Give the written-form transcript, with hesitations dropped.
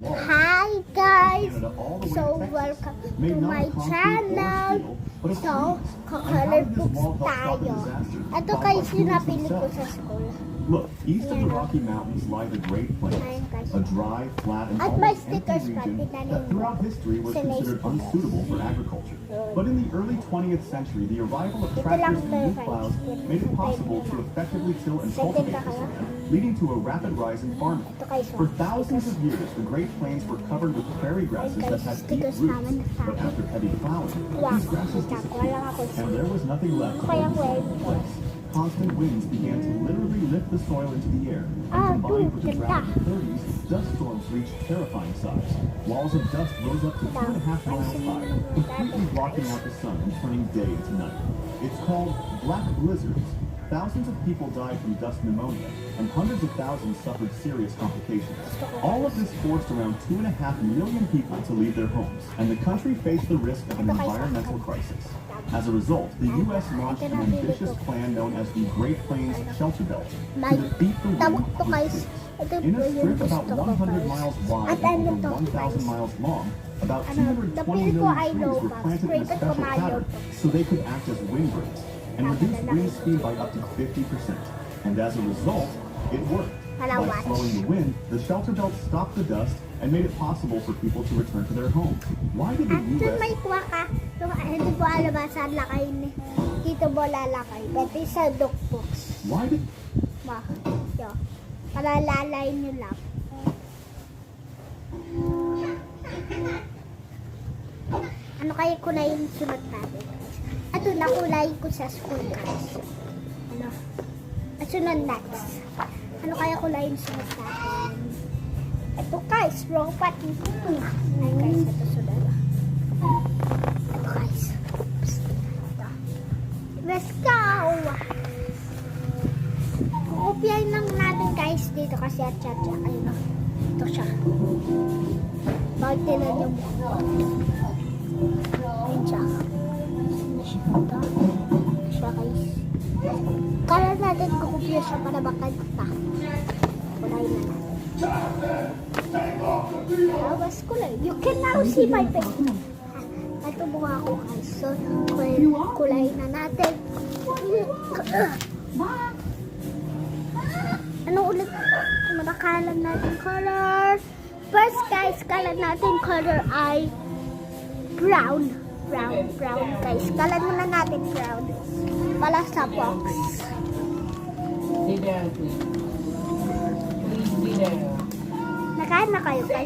Hi guys! So welcome to my channel. So, kakolor books tayo. Ito guys yung napili ko sa school. Look, east of the Rocky Mountains lie the Great Plains, a dry, flat, and At may almost empty stickers pa, region tignan that ninyo. throughout history was considered unsuitable for agriculture. But in the early 20th century, the arrival of tractors and new plows made it possible to effectively till and cultivate this land, leading to a rapid rise in farming. Ito guys, For thousands of years, the Great Plains were covered with prairie grasses that had deep stickers roots. naman sa But akin. after heavy plowing, these grasses Kuha lang ako. disappeared, and there was nothing left Ano kayang to wearing hold ko? place. Constant winds began to literally lift the soil into the air, and combined with the ganda. drought of the 30s, dust storms reached terrifying size. Walls of dust rose up to 2.5 miles high, completely blocking out the sun and turning day into night. It's called black blizzards. Thousands of people died from dust pneumonia, and hundreds of thousands suffered serious complications. All of this forced around 2.5 million people to leave their homes, and the country faced the risk of an environmental crisis. As a result, the U.S. launched an ambitious plan known as the Great Plains Shelter Belt May to defeat the wind tabok to with guys. troops. Ito In po a yung strip gusto about ko 100 guys. miles wide At and ano over to guys? 1,000 miles long, about Ano, 220 napili ko ay million trees were Lopas. planted in a Rated ko special Mario pattern to. so they could act as windbreaks and reduce wind speed by up to 50%. And as a result, it worked. By Malawat. slowing the wind, the shelter belt stopped the dust and made it possible for people to return to their homes. Why did the At yun may U.S. kuha ka. Yung hindi ko alam ba saan lakay ni. Dito mo lalakay. Pati sa box. Why did Ba? Yo. Para lalay nyo lang. Ano kaya kulay yung sunod natin? Ito na kulay ko sa school guys. Ano? At sunod next. Ano kaya kulay yung sunod natin? Ito guys, wrong pati. Ay guys, ito sunod. Ito guys. Ito. Let's go! Kukopyahin lang natin guys dito kasi at chat siya. Ayun o. Ito siya. Bakit tinan yung mukha? Ayun siya. Ano siya ito? Siya guys. Kala natin kukopya siya para makanta. Kulay na natin. Tapos kulay. You can now see my face. Ito mukha ko guys. So, kulay na natin. Ano ulit? Manakalan natin color. First guys, kalan natin color ay brown. Brown guys. Kalan muna natin brown. Para sa box. Be there, please. Please be there. Nakain na kayo guys.